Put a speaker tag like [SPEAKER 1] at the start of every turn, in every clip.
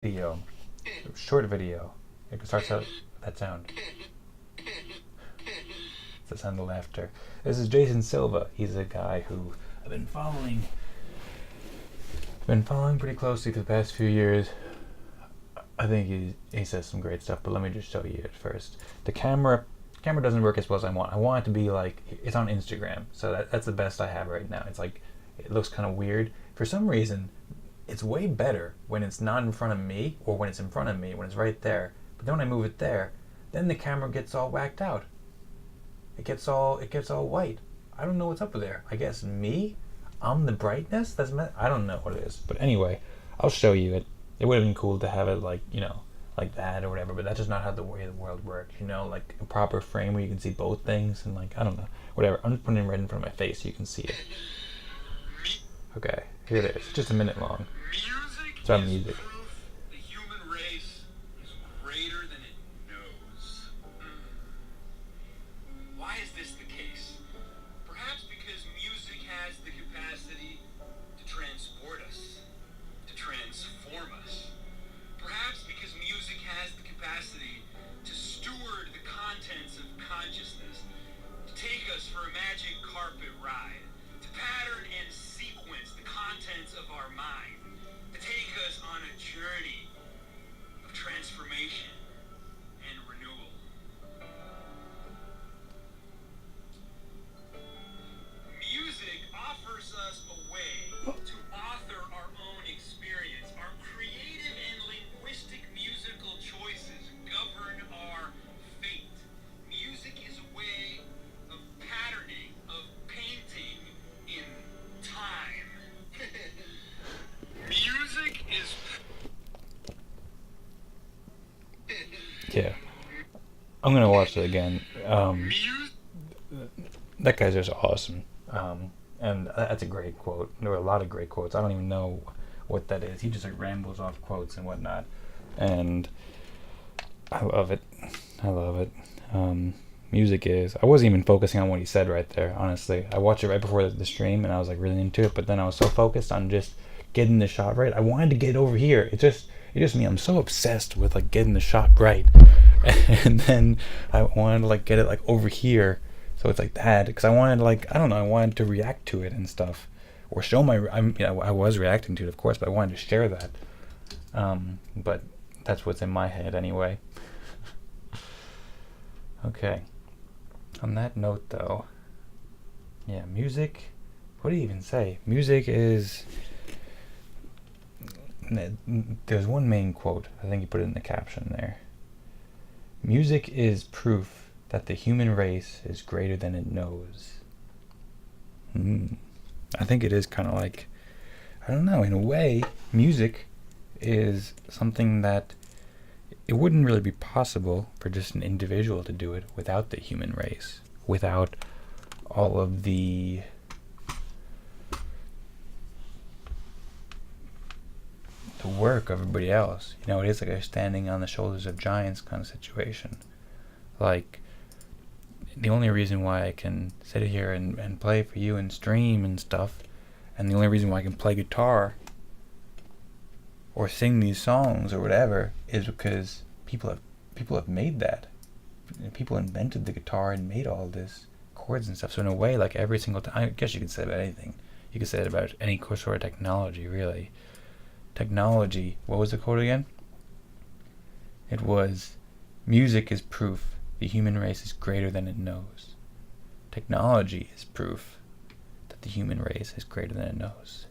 [SPEAKER 1] Video, short video. It starts out with that sound. It's the sound of laughter. This is Jason Silva. He's a guy who I've been following pretty closely for the past few years. I think he says some great stuff, but let me just show you it first. The camera doesn't work as well as I want. I want it to be like, it's on Instagram, so that's the best I have right now. It's like, it looks kind of weird. For some reason, it's way better when it's not in front of me, or when it's in front of me, when it's right there. But then when I move it there, then the camera gets all whacked out. It gets all white. I don't know what's up with there. I guess me? I'm the brightness? I don't know what it is. But anyway, I'll show you it. It would have been cool to have it like, like that or whatever, but that's just not how the way the world works, like a proper frame where you can see both things and like, I don't know, whatever. I'm just putting it right in front of my face so you can see it. Okay, here it is. It's just a minute long. It's about music.
[SPEAKER 2] The human race is greater than it knows. Why is this the case? Perhaps because music has the capacity to transport us, to transform us. Perhaps because music has the capacity to steward the contents of consciousness, to take us for a magic carpet ride, to pattern and sequence the contents of our mind, to take us on a journey of transformation and renewal. Music offers us a way to author our own experience. Our creative and linguistic musical choices govern our fate. Music is a way of patterning, of painting in time. Music is...
[SPEAKER 1] Yeah. I'm gonna watch it again. That guy's just awesome. And that's a great quote. There were a lot of great quotes. I don't even know what that is. He just like rambles off quotes and whatnot. And I love it. Music is... I wasn't even focusing on what he said right there, honestly. I watched it right before the stream and I was like really into it, but then I was so focused on just getting the shot right. I wanted to get over here. It's just me. I'm so obsessed with like getting the shot right. And then I wanted to like get it like over here. So it's like that, because I wanted to like, I don't know, I wanted to react to it and stuff, or show I was reacting to it, of course, but I wanted to share that. But that's what's in my head anyway. Okay. On that note, though, yeah, music. What do you even say? Music is... There's one main quote. I think you put it in the caption there. Music is proof that the human race is greater than it knows. I think it is kind of like, I don't know, in a way, music is something that it wouldn't really be possible for just an individual to do it without the human race, without all of the work of everybody else. It is like a standing on the shoulders of giants kind of situation. Like, the only reason why I can sit here and play for you and stream and stuff, and the only reason why I can play guitar or sing these songs or whatever, is because people have made that. People invented the guitar and made all this chords and stuff. So in a way, like every single time, I guess you could say about anything. You could say it about any sort of technology, really. Technology, what was the quote again? It was, music is proof the human race is greater than it knows. Technology is proof that the human race is greater than it knows.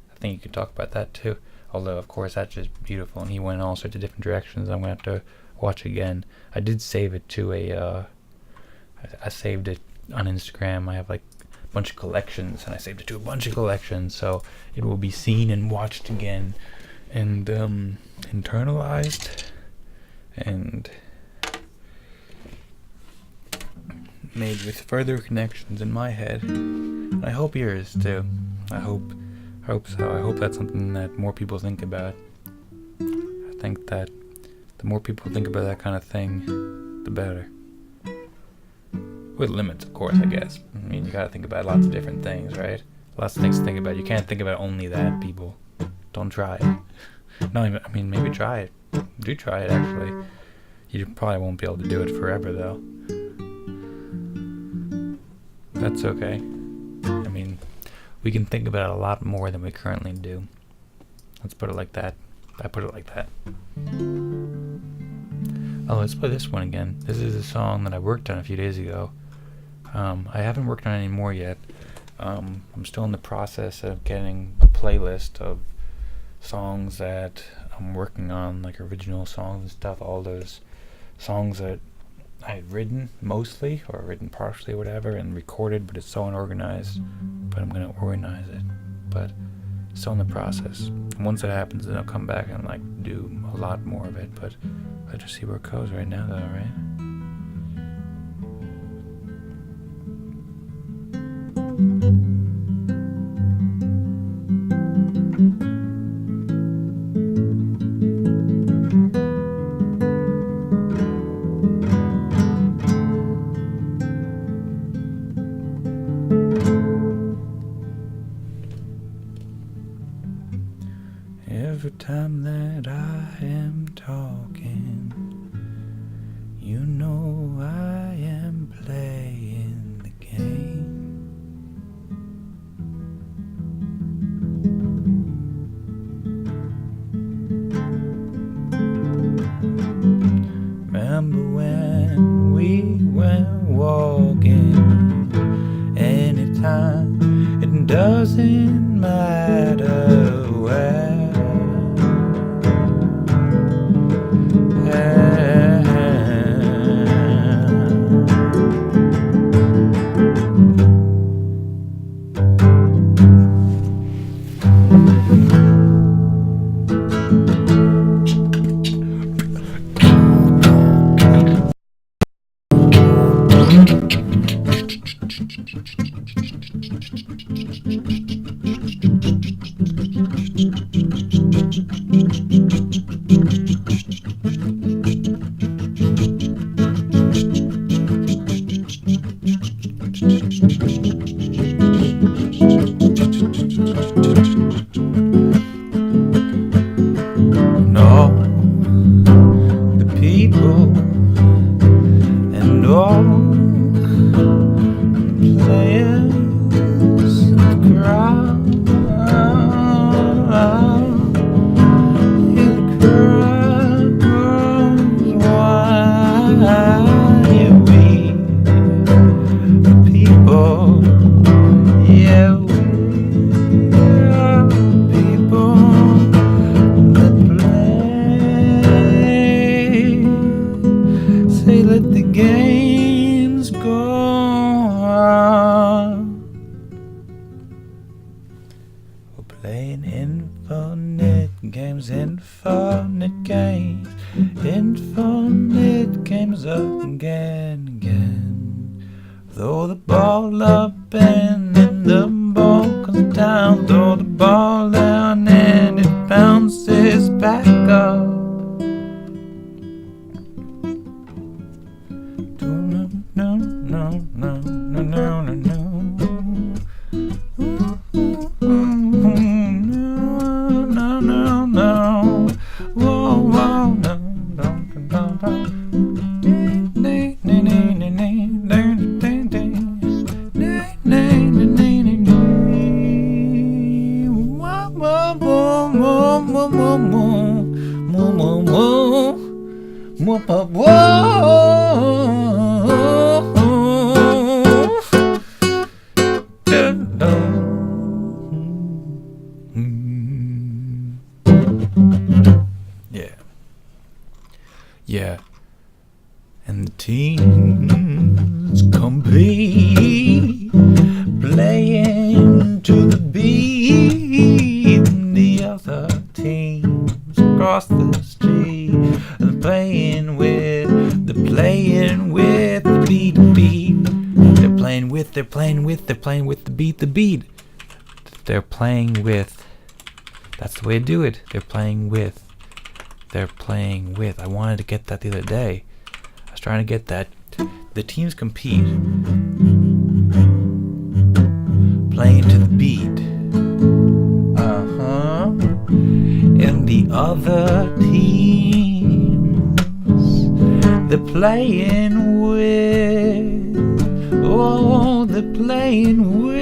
[SPEAKER 1] I think you could talk about that too. Although, of course, that's just beautiful, and he went in all sorts of different directions. I'm going to have to watch again. I did save it to I saved it on Instagram. I have like a bunch of collections, and I saved it to a bunch of collections, so it will be seen and watched again, and internalized, and made with further connections in my head. And I hope yours too. I hope so. I hope that's something that more people think about. I think that the more people think about that kind of thing, the better. With limits, of course, I guess. I mean, you gotta think about lots of different things, right? Lots of things to think about. You can't think about only that, people. Don't try. No, I mean, maybe try it. Do try it, actually. You probably won't be able to do it forever, though. That's okay. I mean, we can think about it a lot more than we currently do. Let's put it like that. I put it like that. Oh, let's play this one again. This is a song that I worked on a few days ago. I haven't worked on it anymore yet. I'm still in the process of getting a playlist of songs that I'm working on, like original songs and stuff, all those songs that I've written mostly, or written partially, or whatever, and recorded, but it's so unorganized. But I'm going to organize it. But still in the process. And once that happens, then I'll come back and like do a lot more of it. But let's just see where it goes right now, though, right? Every time that I am talking, you know I am playing the game. Remember when we went walking? Anytime, it doesn't matter where. And all the people and all the players in the crowd, the crowd grows wide. Yeah, we the people, yeah, we are the people that play. Say let the games go on. We're playing infinite games, infinite games, infinite games again, again. Throw the ball up and then the ball comes down. Throw the ball down and it bounces back up. No, no, no, no, no, no, no, no. No, no, no. Whoa, whoa, no, no, no, no. Yeah. Yeah. And the teams compete, playing to the beat. The other teams across the street are playing with the beat, the beat. They're playing with the beat, the beat. They're playing with. That's the way to do it. They're playing with. I wanted to get that the other day. I was trying to get that. The teams compete, playing to the beat. And the other teams they're playing with. Oh, they're playing with.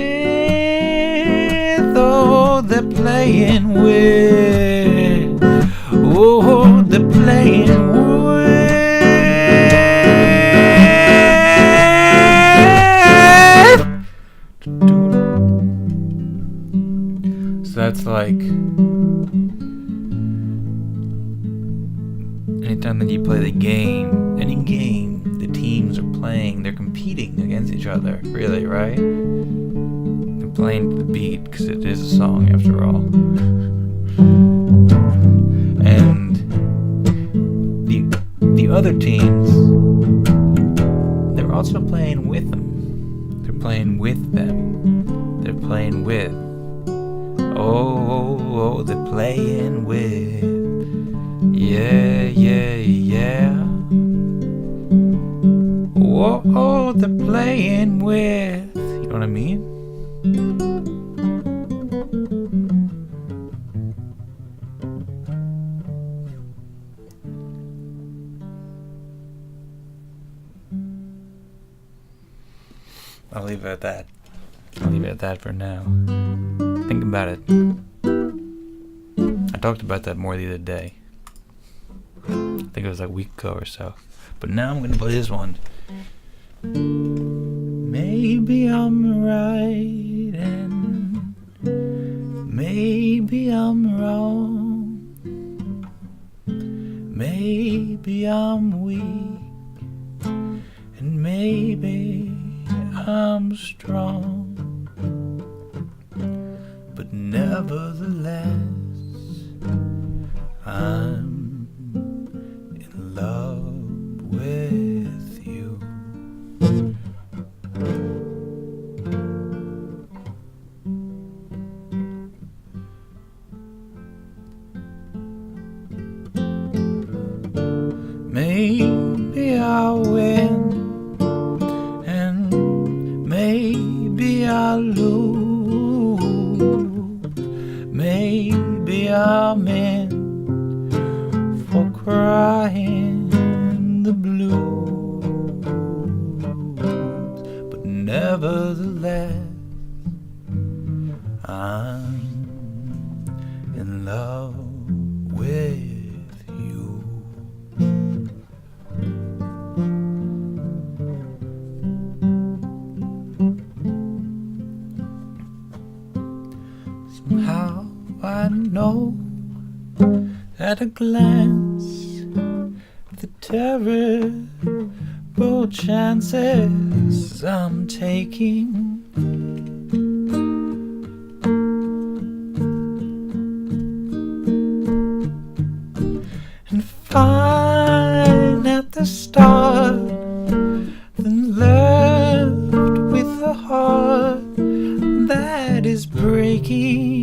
[SPEAKER 1] Oh, they're playing with. Oh, they're playing with. So that's like anytime that you play the game, any game, the teams are playing, they're competing against each other, really, right? They're playing to the beat, because it is a song after all. And the other teams, they're also playing with them. They're playing with them. They're playing with. Oh, they're playing with. Yeah, yeah, yeah. Whoa, they're playing with. You know what I mean? I'll leave it at that. I'll leave it at that for now. Think about it. I talked about that more the other day. I think it was like a week ago or so. But now I'm gonna play this one. Maybe I'm right and maybe I'm wrong. Maybe I'm weak and maybe I'm strong. But nevertheless, I'm in love with you. Maybe I'll win and maybe I'll lose. Maybe I'm in for crying the blues, but nevertheless, I'm in love with you. Somehow I know at a glance the terrible chances I'm taking. And fine at the start, then left with a heart that is breaking.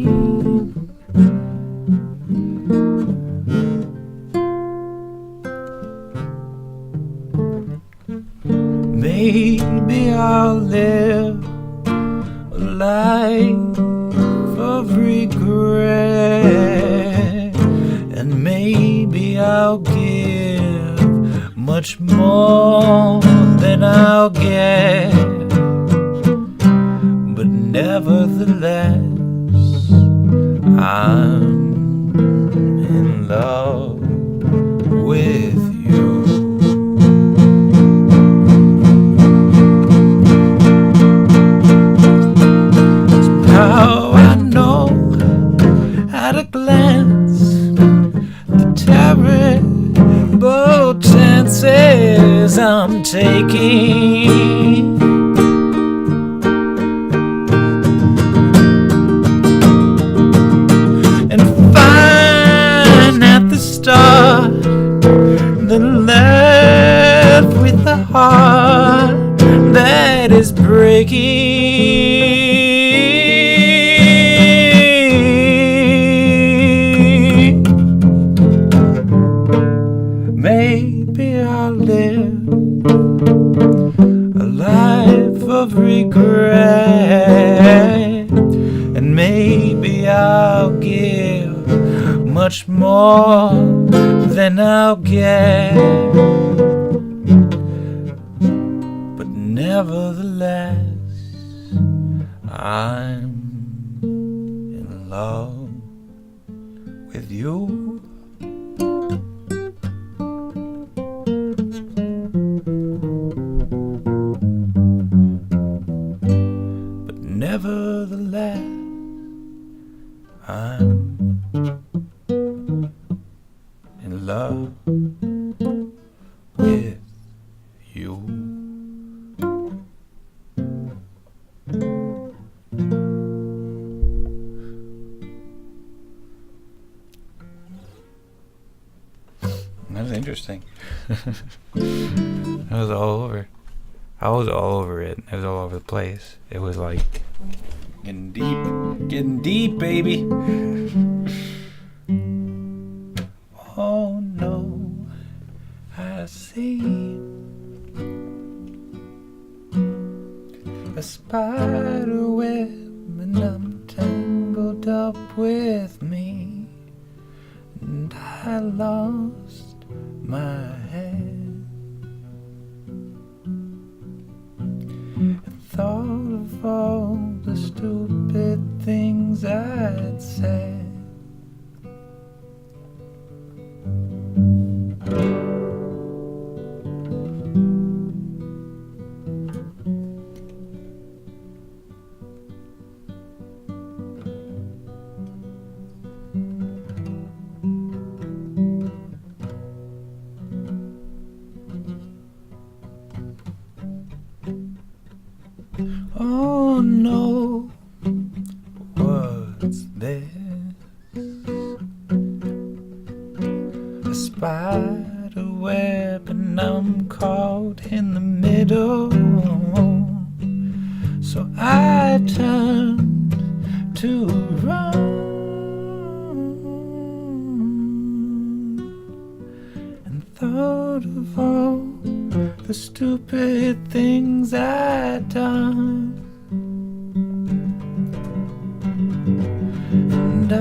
[SPEAKER 1] Maybe I'll live a life of regret, and maybe I'll give much more than I'll get, but nevertheless, I'm in love with you. How I know at a glance the terrible chances I'm taking. And fine at the start, then left with a heart that is breaking. Maybe I'll live a life of regret, and maybe I'll give much much more than I'll get. But nevertheless, I'm in love with you. But nevertheless, I'm in love with you. That was interesting. That was all over. I was all over it. It was all over the place. It was like getting deep, baby. Oh no, I see a spider web and I'm tangled up with me, and I lost my head and thought of all the stupid things I'd said. Oh no, what's this? A spider web and I'm caught in the middle. So I turned to run and thought of all the stupid things I'd done. And I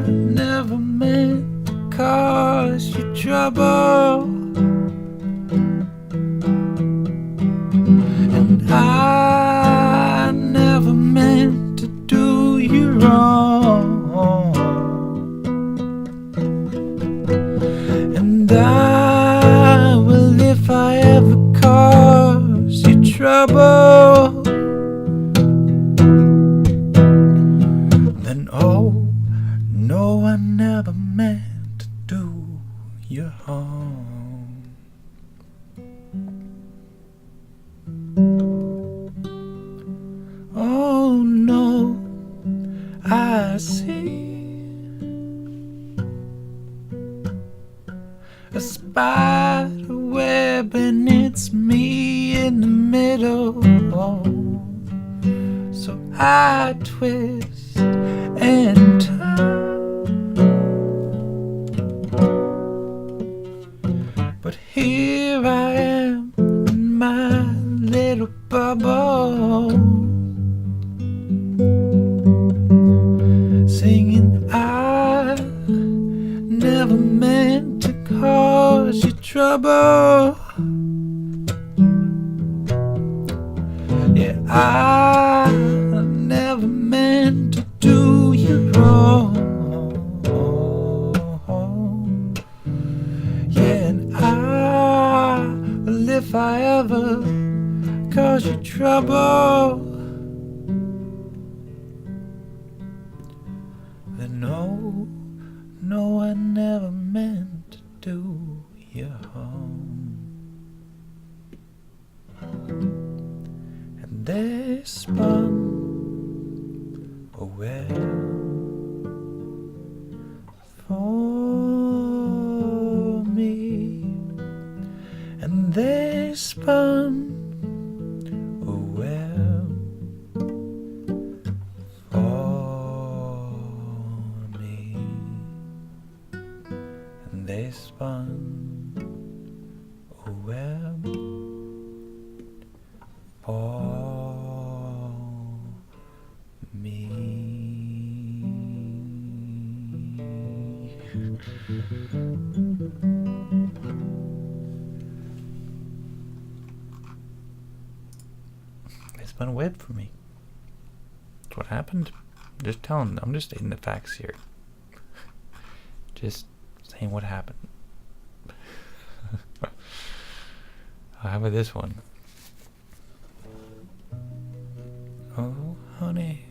[SPEAKER 1] never meant to cause you trouble, and I never meant to do you wrong, and I will if I ever cause you trouble. Then oh no, I never meant to do you harm. Oh no, I see a spider web and it's me in the middle. So I twist and turn, but here I am in my little bubble, singing I never meant to cause you trouble. Yeah, I never meant to do you wrong. Yeah, and well, if I ever cause you trouble, then no, no, I never meant to do you harm. And they spun a web for me, and they spun a web for me, and they spun a web for me. It's been weird for me. That's what happened. I'm just stating the facts here. Just saying what happened. How about this one? Oh, honey,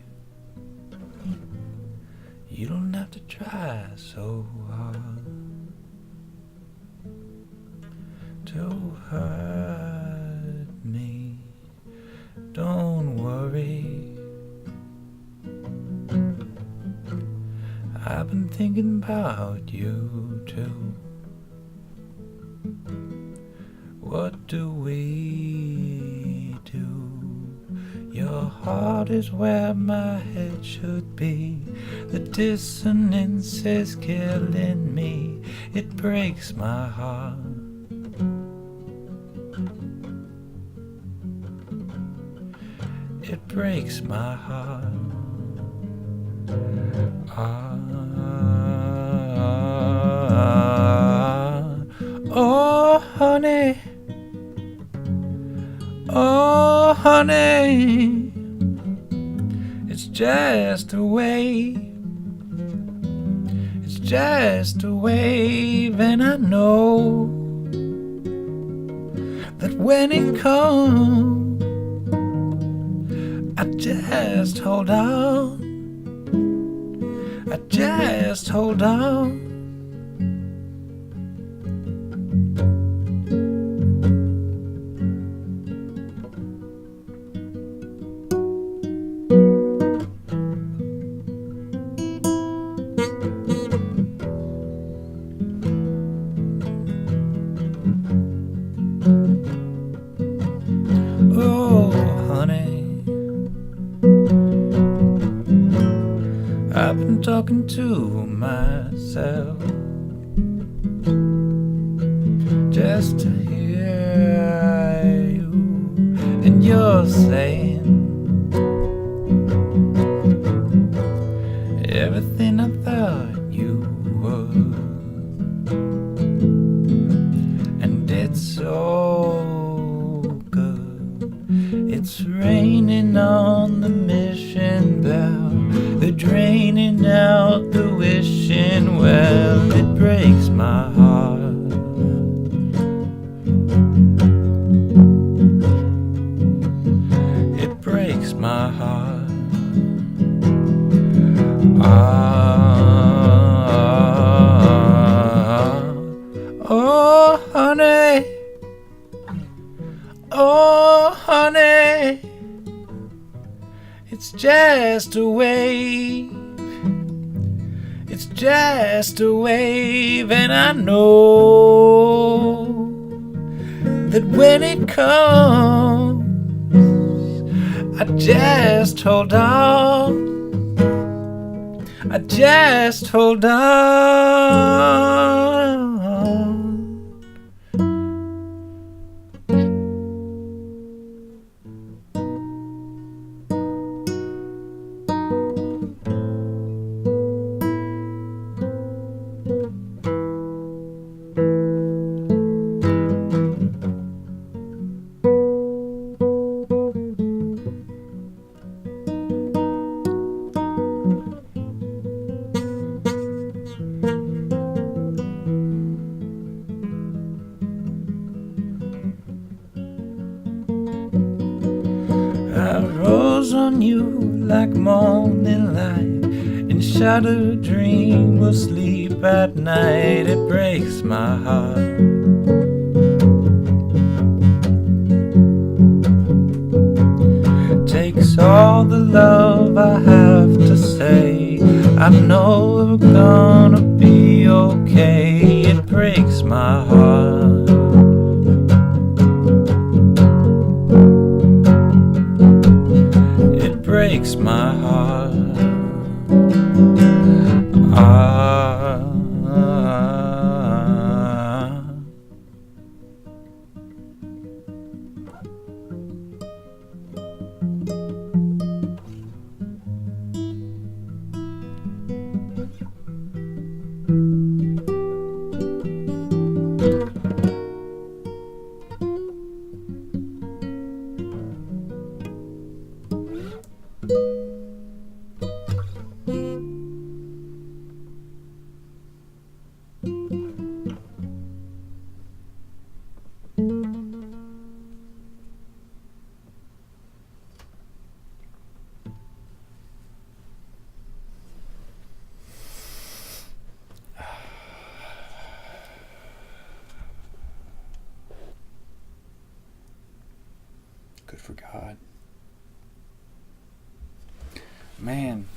[SPEAKER 1] you don't have to try so hard to hurt me. Don't worry. I've been thinking about you too. What do we do? Your heart is where my head should be. The dissonance is killing me. It breaks my heart. It breaks my heart. Oh, honey. Oh, honey. It's just a wave. It's just a wave, and I know that when it comes, I just hold on. I just hold on. Oh, honey, I've been talking to myself just to hear you, and you're saying everything I thought you would, and it's so good. It's raining on the mission bell. They're draining out the wishing well. It breaks my heart. It breaks my heart. Oh, honey. Oh, honey. It's just a wave. It's just a wave, and I know that when it comes, I just hold on. I just hold on. I rose on you like morning light, and shattered dream will sleep at night. It breaks my heart. Takes all the love I have to say. I know we're gonna be okay. It breaks my heart. Breaks my heart. good for God. Man.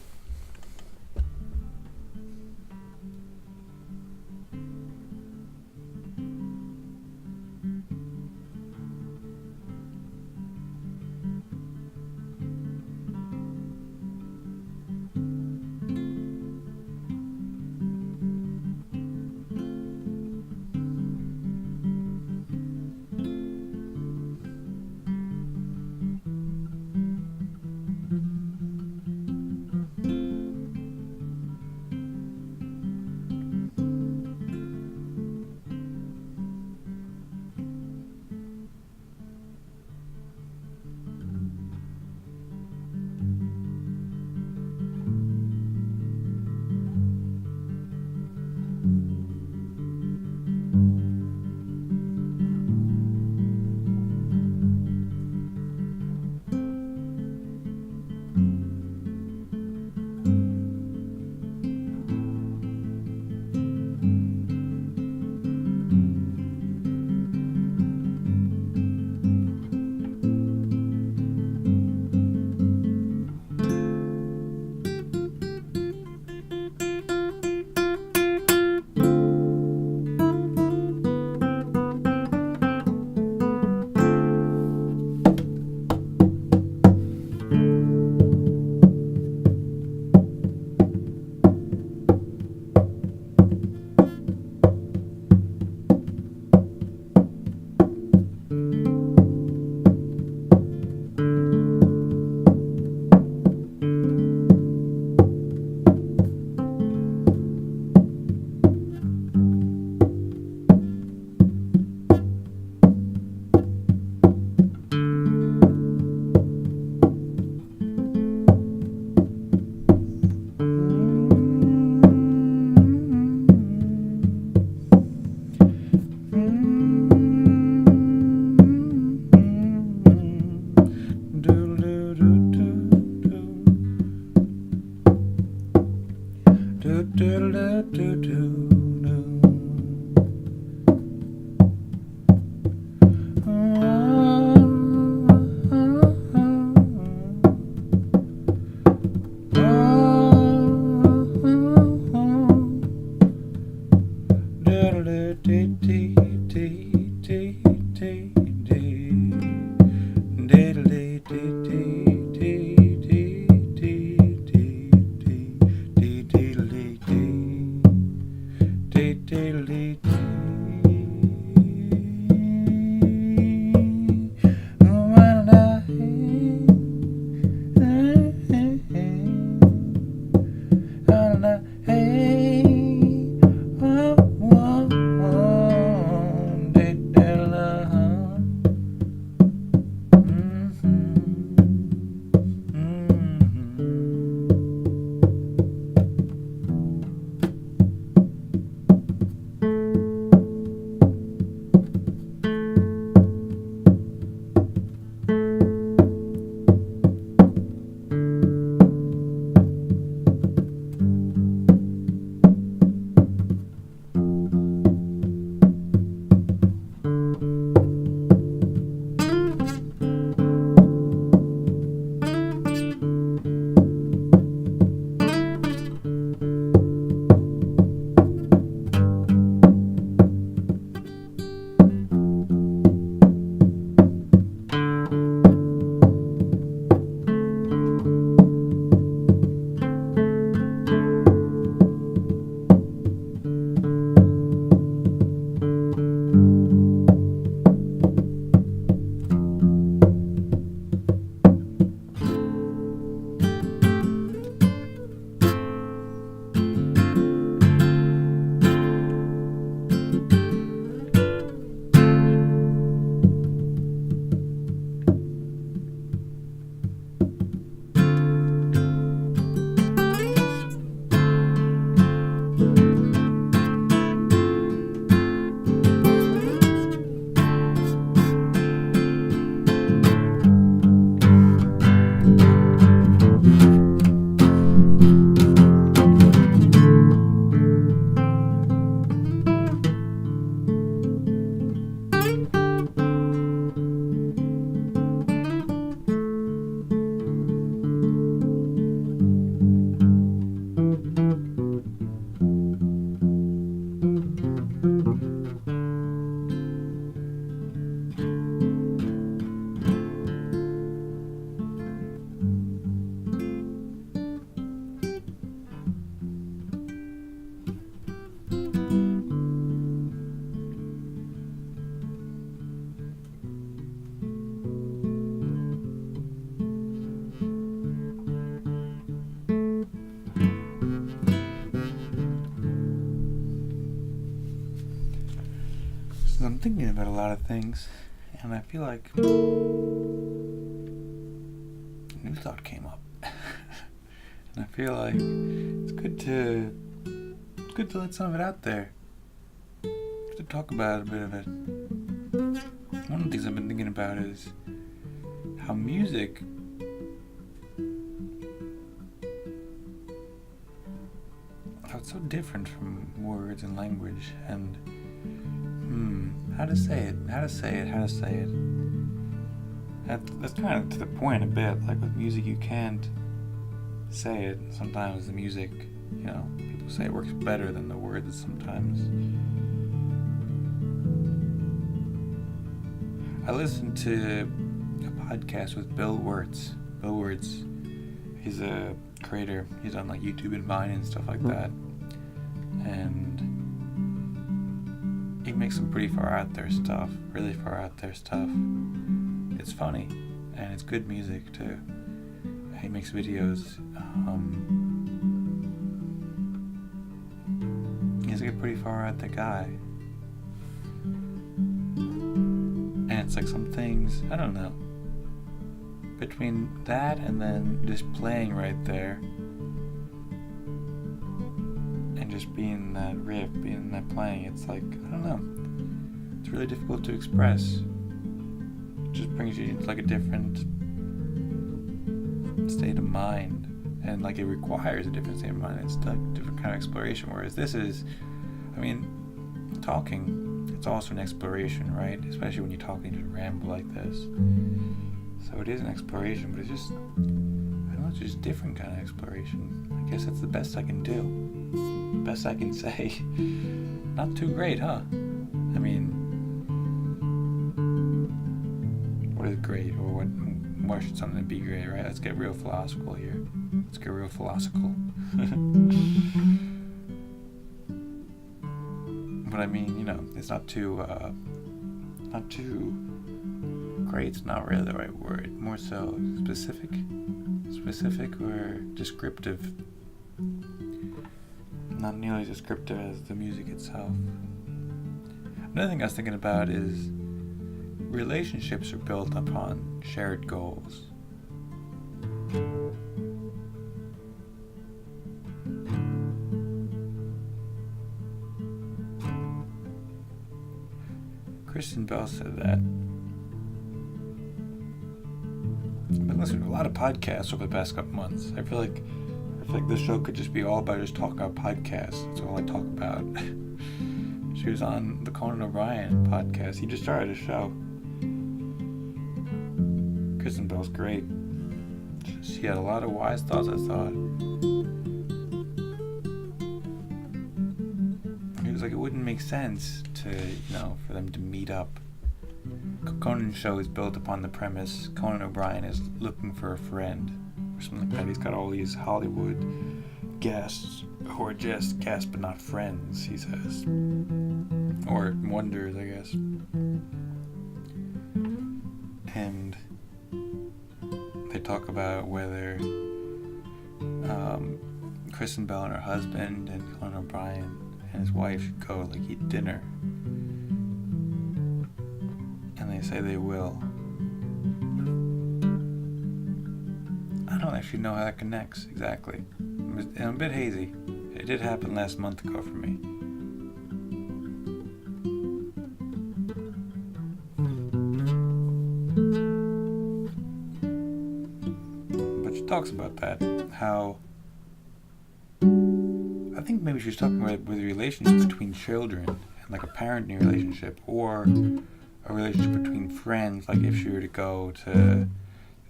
[SPEAKER 1] Because I'm thinking about a lot of things, and I feel like a new thought came up. And I feel like it's good to let some of it out there. To talk about a bit of it. One of the things I've been thinking about is how music how it's so different from words and language, and how to say it. That's kind of to the point a bit. Like with music, you can't say it. Sometimes the music, people say it works better than the words sometimes. I listened to a podcast with Bill Wirtz. He's a creator. He's on like YouTube and Vine and stuff like that. And he makes some pretty far out there stuff. Really far out there stuff. It's funny. And it's good music too. He makes videos. He's like a pretty far out there guy. And it's like some things, I don't know, between that and then just playing right there and just being that riff, being that playing, it's like, I don't know, it's really difficult to express. It just brings you into like a different state of mind, and like it requires a different state of mind. It's like a different kind of exploration, whereas this is, talking, it's also an exploration, right? Especially when you're talking to ramble like this. So it is an exploration, but it's just, it's just a different kind of exploration. I guess that's the best I can do. Best I can say. Not too great, huh? What is great, or why should something be great, right? Let's get real philosophical here. But it's not too great's not really the right word. More so specific or descriptive. Not nearly as descriptive as the music itself. Another thing I was thinking about is relationships are built upon shared goals. Kristen Bell said that. I've been listening to a lot of podcasts over the past couple months. I feel like this show could just be all about just talking about podcasts. That's all I talk about. She was on the Conan O'Brien podcast. He just started a show. Kristen Bell's great. She had a lot of wise thoughts, I thought. It was like it wouldn't make sense to, for them to meet up. Conan's show is built upon the premise Conan O'Brien is looking for a friend or something like that. He's got all these Hollywood guests who are just guests but not friends, he says. Or wonders, I guess. And they talk about whether Kristen Bell and her husband and Conan O'Brien and his wife should go eat dinner. And they say they will. I don't actually know how that connects exactly. I'm a bit hazy. It did happen last month ago for me. But she talks about that, how I think maybe she was talking about with a relationship between children and like a parenting relationship, or a relationship between friends, like if she were to go to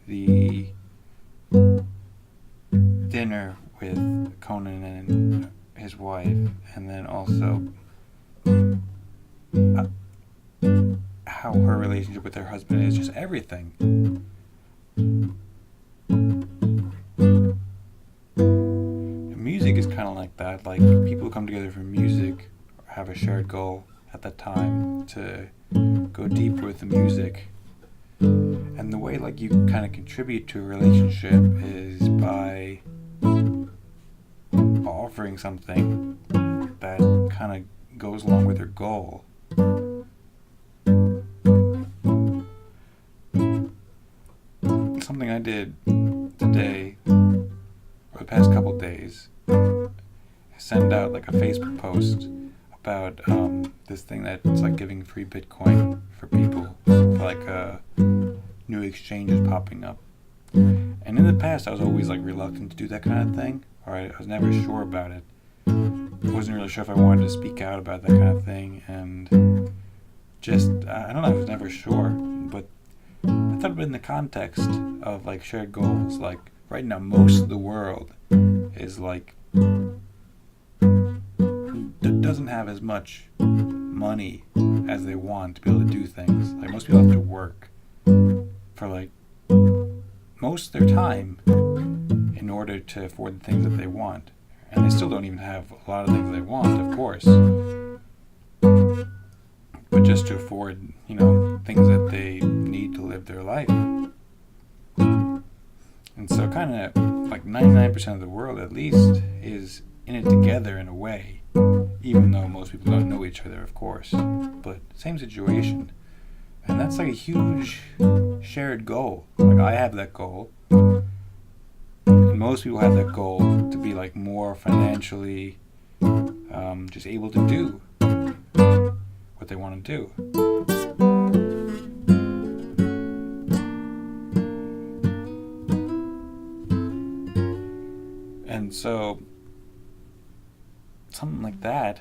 [SPEAKER 1] the dinner with Conan and his wife, and then also how her relationship with her husband is, just everything. Music is kind of like that, like people come together for music, or have a shared goal at that time to go deeper with the music. And the way you kind of contribute to a relationship is by offering something that kind of goes along with your goal. did today, or the past couple days, send out like a Facebook post about this thing that's like giving free Bitcoin for people for like new exchanges popping up. And in the past, I was always like reluctant to do that kind of thing, or I was never sure about it. I wasn't really sure if I wanted to speak out about that kind of thing, and just I don't know, I was never sure. But I thought of it in the context of like shared goals. Like right now, most of the world is like doesn't have as much money as they want to be able to do things. Like most people have to work for like most of their time in order to afford the things that they want, and they still don't even have a lot of things they want, of course, but just to afford, things that they need to live their life. And so kind of like 99% of the world at least is in it together in a way, even though most people don't know each other, of course, but same situation. And that's like a huge shared goal. Like I have that goal, and most people have that goal to be like more financially just able to do what they want to do. And so something like that,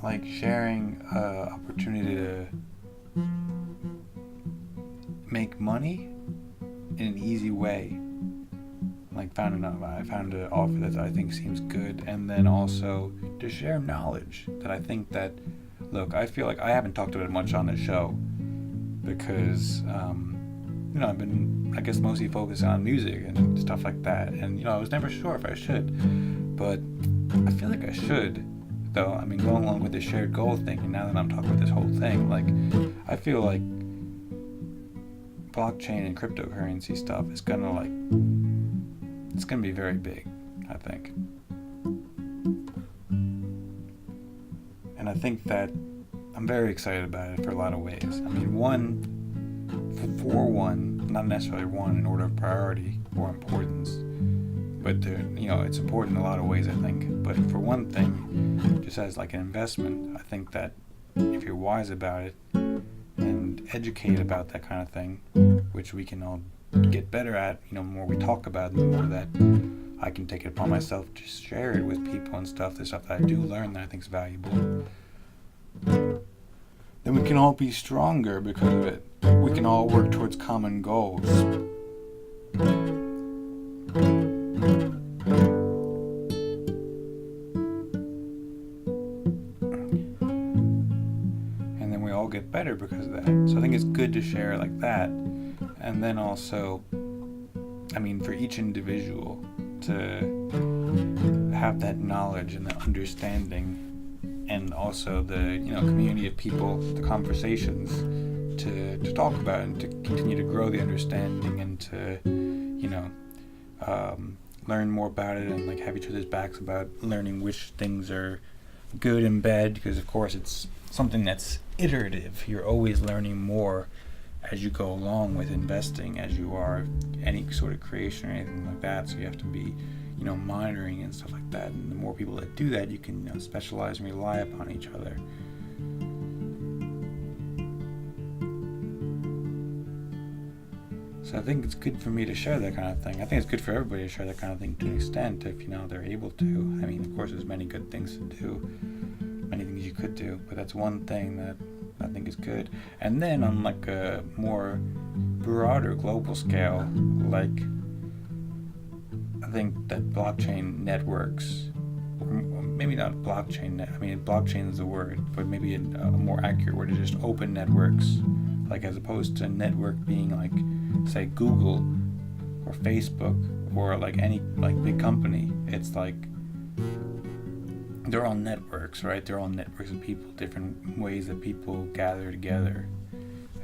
[SPEAKER 1] like sharing opportunity to make money in an easy way. Like I found an offer that I think seems good, and then also to share knowledge that I think that, look, I feel like I haven't talked about it much on the show because I've been, I guess, mostly focused on music and stuff like that, and I was never sure if I should, but I feel like I should, though. I mean, going along with the shared goal thing, and now that I'm talking about this whole thing, like I feel like blockchain and cryptocurrency stuff is it's gonna be very big, I think. And I think that I'm very excited about it for a lot of ways. I mean, for one, not necessarily one in order of priority or importance, but it's important in a lot of ways, I think. But for one thing, just as like an investment, I think that if you're wise about it and educate about that kind of thing, which we can all get better at, the more we talk about it, the more that I can take it upon myself to share it with people and stuff, the stuff that I do learn that I think is valuable, then we can all be stronger because of it. We can all work towards common goals. And then we all get better because of that. So I think it's good to share like that. And then also, I mean, for each individual to have that knowledge and the understanding, and also the community of people, the conversations to talk about and to continue to grow the understanding and to learn more about it and like have each other's backs about learning which things are good and bad, because of course it's something that's iterative. You're always learning more as you go along with investing, as you are any sort of creation or anything like that. So you have to be monitoring and stuff like that, and the more people that do that, you can specialize and rely upon each other. So I think it's good for me to share that kind of thing. I think it's good for everybody to share that kind of thing to an extent if they're able to. I mean, of course there's many good things to do, many things you could do, but that's one thing that I think is good. And then on like a more broader global scale, like I think that blockchain networks, or maybe not blockchain, blockchain is the word, but maybe a more accurate word is just open networks, like as opposed to a network being like, say, Google or Facebook or like any like big company. It's like they're all networks, right? They're all networks of people, different ways that people gather together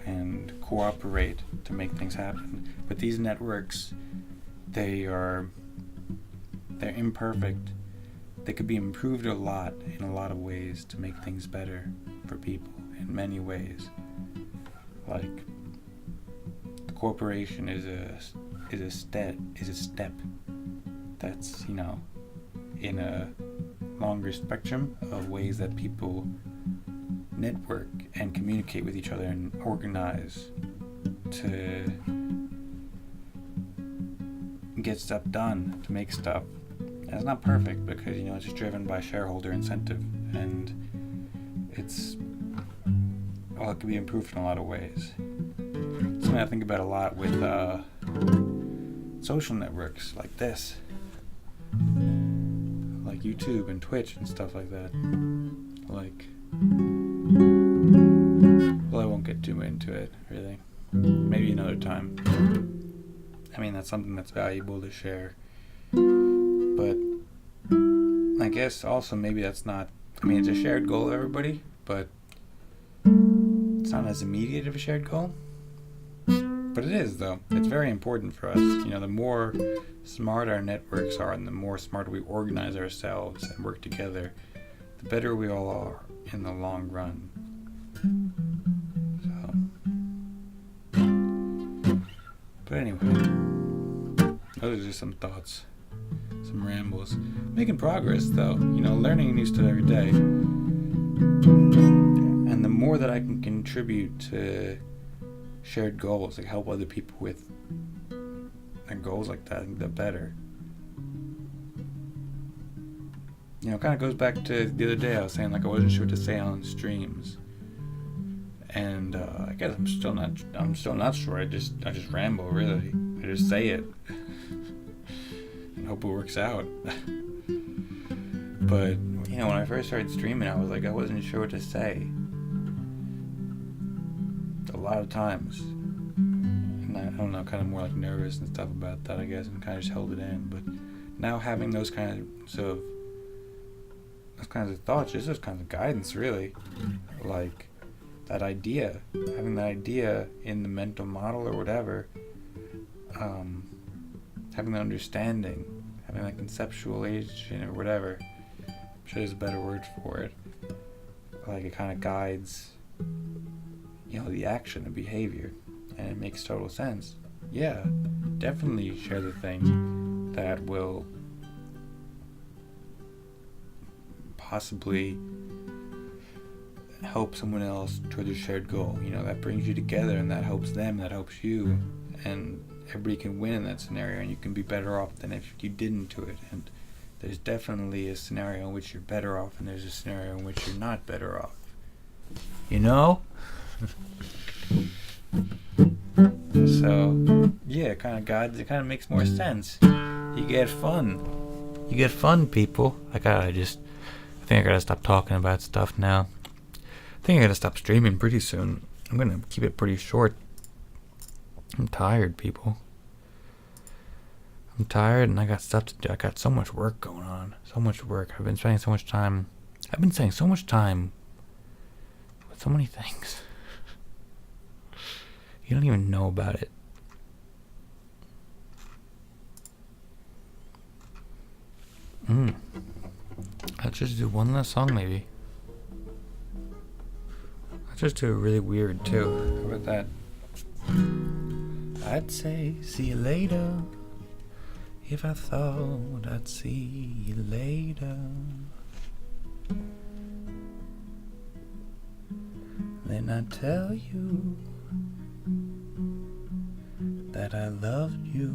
[SPEAKER 1] and cooperate to make things happen. But these networks, they're imperfect. They could be improved a lot in a lot of ways to make things better for people in many ways. Like corporation is a step that's, you know, in a longer spectrum of ways that people network and communicate with each other and organize to get stuff done, to make stuff. And it's not perfect because, you know, it's driven by shareholder incentive, and it's, well, it can be improved in a lot of ways. Something I think about a lot with social networks like this, like YouTube and Twitch and stuff like that. Like, well, I won't get too into it, really. Maybe another time. I mean, that's something that's valuable to share. But I guess also maybe that's not, I mean, it's a shared goal, everybody, but it's not as immediate of a shared goal. But it is, though. It's very important for us. You know, the more smart our networks are and the more smart we organize ourselves and work together, the better we all are in the long run. So, but anyway, those are just some thoughts, some rambles. Making progress, though. You know, learning new stuff every day. And the more that I can contribute to shared goals, like help other people with their goals like that, I think the better. You know, it kind of goes back to the other day I was saying, like, I wasn't sure what to say on streams, and I guess I'm still not sure. I just ramble, really. I just say it and hope it works out. But you know, when I first started streaming, I was like, I wasn't sure what to say a lot of times, and I don't know, kind of more like nervous and stuff about that, I guess, and kind of just held it in. But now having those kinds of thoughts, just those kinds of guidance, really, like that idea, having that idea in the mental model or whatever, having the understanding, having that conceptualization or whatever, I'm sure there's a better word for it, like it kind of guides, you know, the action, the behavior, and it makes total sense. Yeah, definitely share the thing that will possibly help someone else toward their shared goal. You know, that brings you together, and that helps them, that helps you, and everybody can win in that scenario, and you can be better off than if you didn't do it. And there's definitely a scenario in which you're better off, and there's a scenario in which you're not better off. You know? So, yeah, it kind of guides, it kind of makes more sense. You get fun, people. I think I gotta stop talking about stuff now. I think I gotta stop streaming pretty soon. I'm gonna keep it pretty short. I'm tired, people. I'm tired, and I got stuff to do. I got so much work going on. So much work. I've been saying so much time with so many things. You don't even know about it. Let's just do one last song, maybe. Let's just do it really weird, too. How about that? I'd say, see you later, if I thought I'd see you later. Then I'd tell you that I loved you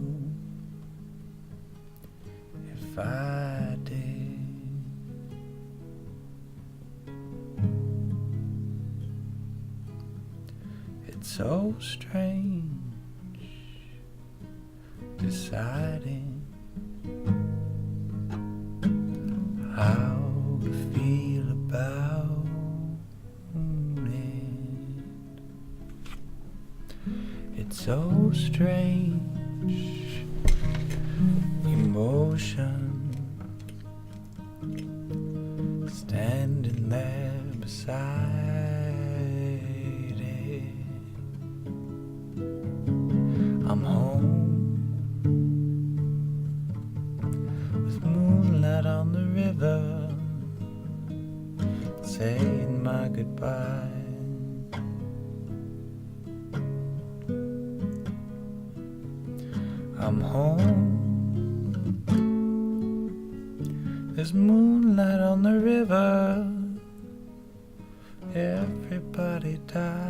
[SPEAKER 1] if I did. It's so strange deciding how to feel about it. It's so strange emotion standing there beside it. I'm home with moonlight on the river, saying my goodbye. I'm home. There's moonlight on the river. Everybody died.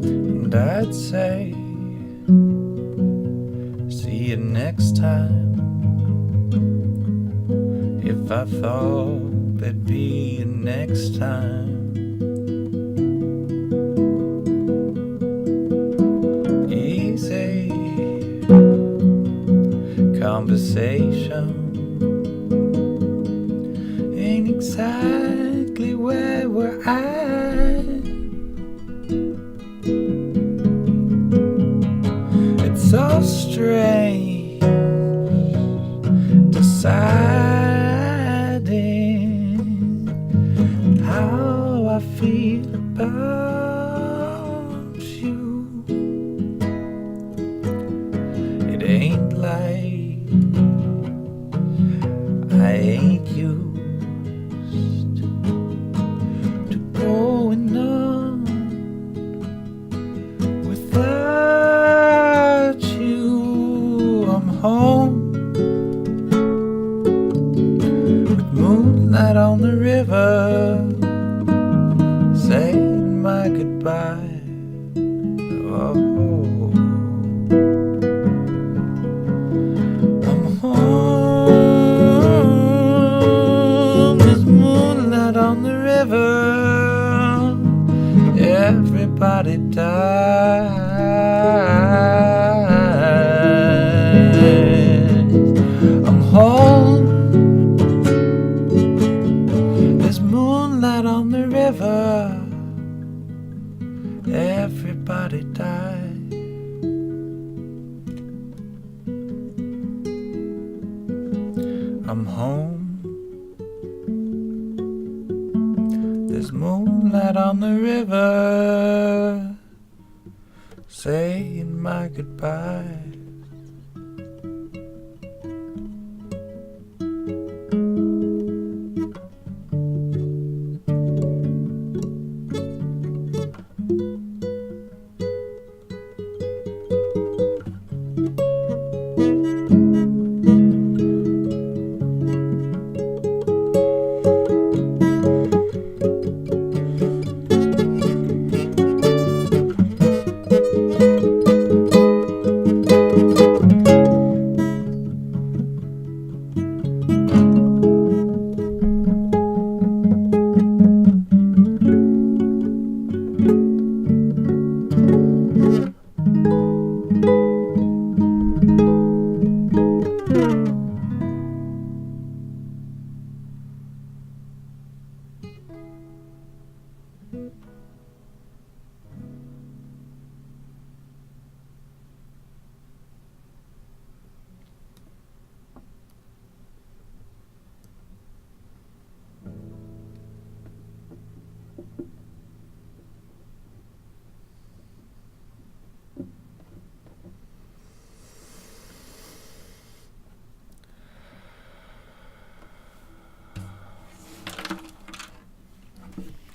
[SPEAKER 1] And I'd say, see you next time. If I thought there'd be a next time. Easy conversation ain't exactly where we're at. It's so strange deciding how I feel about you. It ain't like I ain't used to going on without you. I'm home with moonlight on the river, saying my goodbye. Oh, I'm home. There's moonlight on the river. Everybody dies. I'm home. There's moonlight on the river. Everybody dies. I'm home. There's moonlight on the river, saying my goodbye.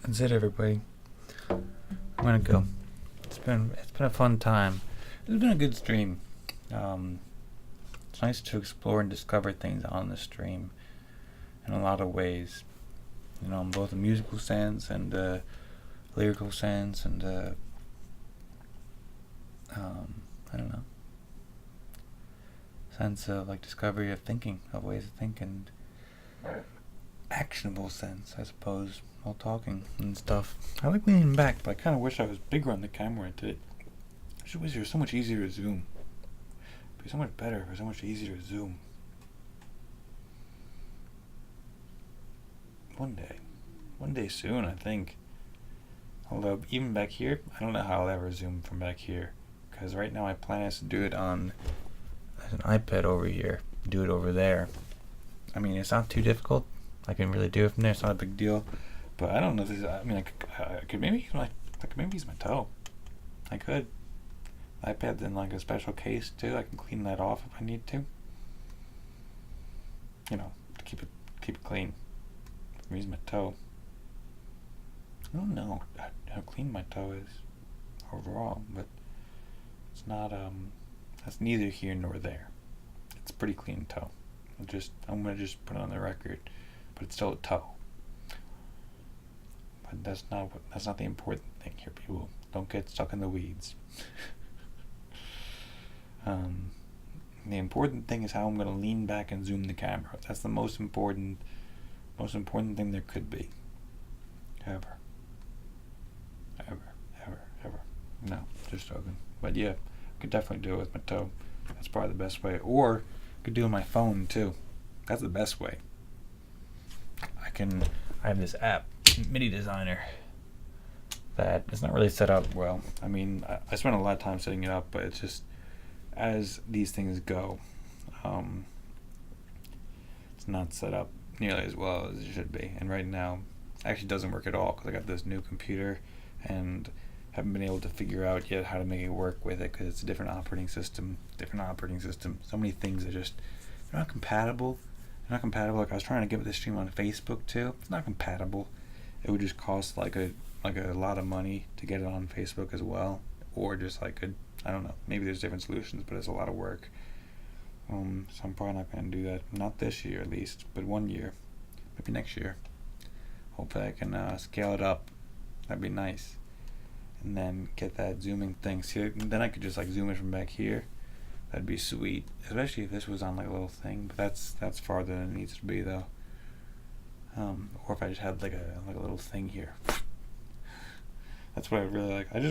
[SPEAKER 1] That's it, everybody. I'm gonna go. It's been a fun time. It's been a good stream. It's nice to explore and discover things on the stream in a lot of ways. You know, in both a musical sense and a lyrical sense, and I don't know, sense of like discovery of thinking, of ways of thinking, actionable sense, I suppose, while talking and stuff. I like leaning back, but I kind of wish I was bigger on the camera today. I just wish it was so much easier to zoom. It'd be so much better, or so much easier to zoom. One day soon, I think. Although even back here, I don't know how I'll ever zoom from back here, because right now my plan is to do it on an iPad over here, do it over there. I mean, it's not too difficult. I can really do it from there. It's not a big deal. But I don't know if this is, I mean, I could maybe use my toe. I could. iPad's in like a special case too. I can clean that off if I need to. You know, to keep it clean. I'm using my toe. I don't know how clean my toe is overall, but it's not. That's neither here nor there. It's a pretty clean toe. I'm gonna just put it on the record, but it's still a toe. But that's not the important thing here, people. Don't get stuck in the weeds. The important thing is how I'm going to lean back and zoom the camera. That's the most important thing there could be. Ever. No, just joking. But yeah, I could definitely do it with my toe. That's probably the best way. Or I could do it on my phone too. That's the best way. I have this app, MIDI Designer, that it's not really set up well. I mean, I spent a lot of time setting it up, but it's just, as these things go, it's not set up nearly as well as it should be. And right now, it actually doesn't work at all because I got this new computer and haven't been able to figure out yet how to make it work with it because it's a different operating system. So many things are just, they're not compatible. Like I was trying to get this stream on Facebook too. It's not compatible. It would just cost like a lot of money to get it on Facebook as well, or just I don't know. Maybe there's different solutions, but it's a lot of work. So I'm probably not going to do that. Not this year at least, but one year, maybe next year. Hopefully I can scale it up. That'd be nice. And then get that zooming thing. See, then I could just like zoom it from back here. That'd be sweet, especially if this was on like a little thing. But that's farther than it needs to be though. Or if I just had like a little thing here. That's what I really like. I'm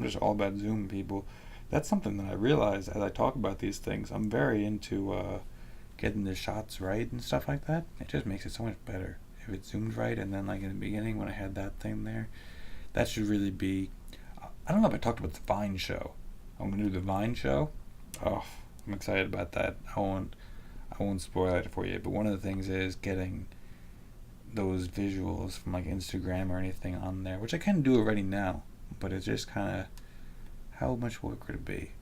[SPEAKER 1] just all about zoom, people. That's something that I realize as I talk about these things. I'm very into getting the shots right and stuff like that. It just makes it so much better if it's zoomed right. And then like in the beginning when I had that thing there, that should really be. I don't know if I talked about the Vine show. I'm gonna do the Vine show. Oh, I'm excited about that. I won't spoil it for you. But one of the things is getting those visuals from like Instagram or anything on there, which I can do already now. But it's just kind of, how much work could it be?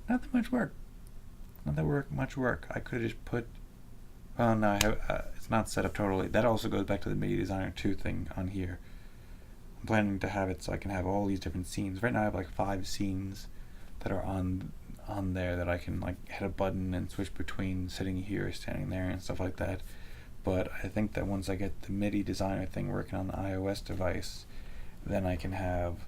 [SPEAKER 1] Not that much work. Much work. I could have just put. Oh no, I have. It's not set up totally. That also goes back to the MIDI Designer 2 thing on here. I'm planning to have it so I can have all these different scenes. Right now I have like 5 scenes that are on there that I can like hit a button and switch between sitting here, standing there, and stuff like that. But I think that once I get the MIDI Designer thing working on the iOS device, then I can have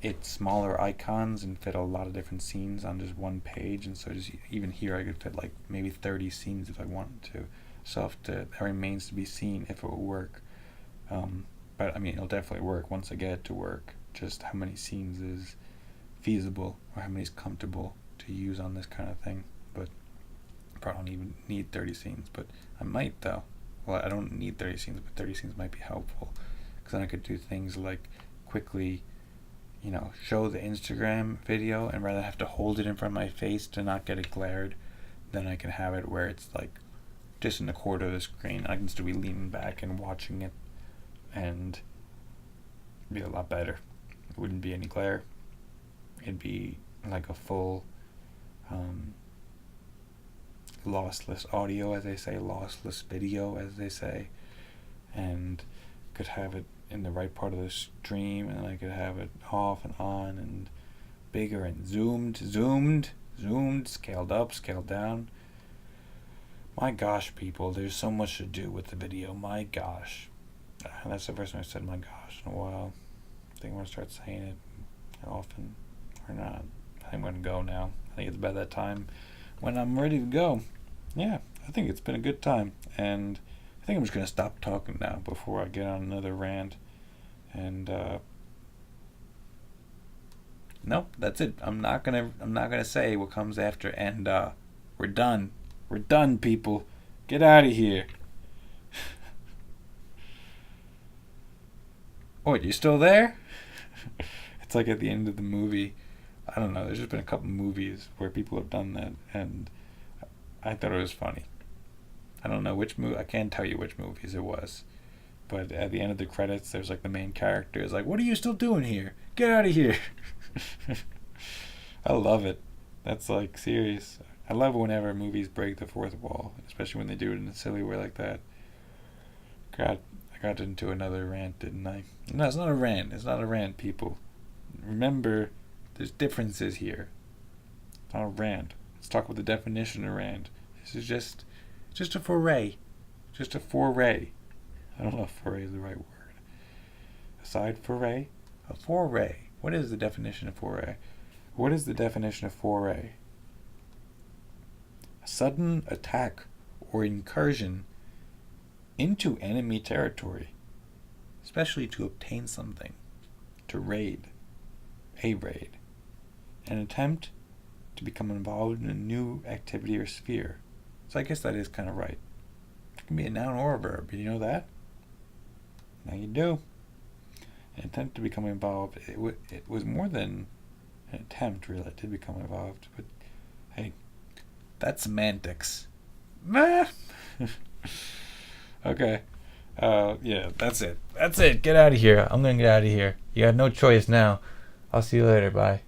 [SPEAKER 1] it smaller icons and fit a lot of different scenes on just one page. And so just even here I could fit like maybe 30 scenes if I wanted to. So that remains to be seen if it will work. But I mean, it'll definitely work once I get it to work. Just how many scenes is feasible or how many is comfortable to use on this kind of thing. But I probably don't even need 30 scenes, but I might though. Well, I don't need 30 scenes, but 30 scenes might be helpful because then I could do things like quickly, show the Instagram video, and rather have to hold it in front of my face to not get it glared, then I can have it where it's like just in the corner of the screen. I can still be leaning back and watching it, and be a lot better. It wouldn't be any glare. It'd be like a full lossless audio, as they say, lossless video, as they say, and could have it in the right part of the stream, and I could have it off and on and bigger and zoomed, scaled up, scaled down. My gosh, people, there's so much to do with the video. My gosh. That's the first time I said my gosh in a while. I think I'm going to start saying it often, or not. I think I'm going to go now. I think it's about that time when I'm ready to go. Yeah, I think it's been a good time, and I think I'm just going to stop talking now before I get on another rant. And nope, that's it. I'm not gonna say what comes after. And we're done. We're done, people. Get out of here. Oh, you still there? It's like at the end of the movie. I don't know. There's just been a couple movies where people have done that, and I thought it was funny. I don't know which movie. I can't tell you which movies it was. But at the end of the credits, there's like the main character is like, "What are you still doing here? Get out of here!" I love it. That's like serious. I love whenever movies break the fourth wall, especially when they do it in a silly way like that. God, I got into another rant, didn't I? No, it's not a rant. It's not a rant, people. Remember, there's differences here. It's not a rant. Let's talk about the definition of rant. This is just a foray. Just a foray. I don't know if foray is the right word. Aside foray? A foray. What is the definition of foray? What is the definition of foray? A sudden attack or incursion into enemy territory, especially to obtain something, to raid, a raid, an attempt to become involved in a new activity or sphere. So I guess that is kind of right. It can be a noun or a verb. Did you know that? Now you do. An attempt to become involved. It was more than an attempt, really. It did become involved. But hey, that's semantics. Okay. Yeah, that's it. That's it. Get out of here. I'm gonna get out of here. You got no choice now. I'll see you later. Bye.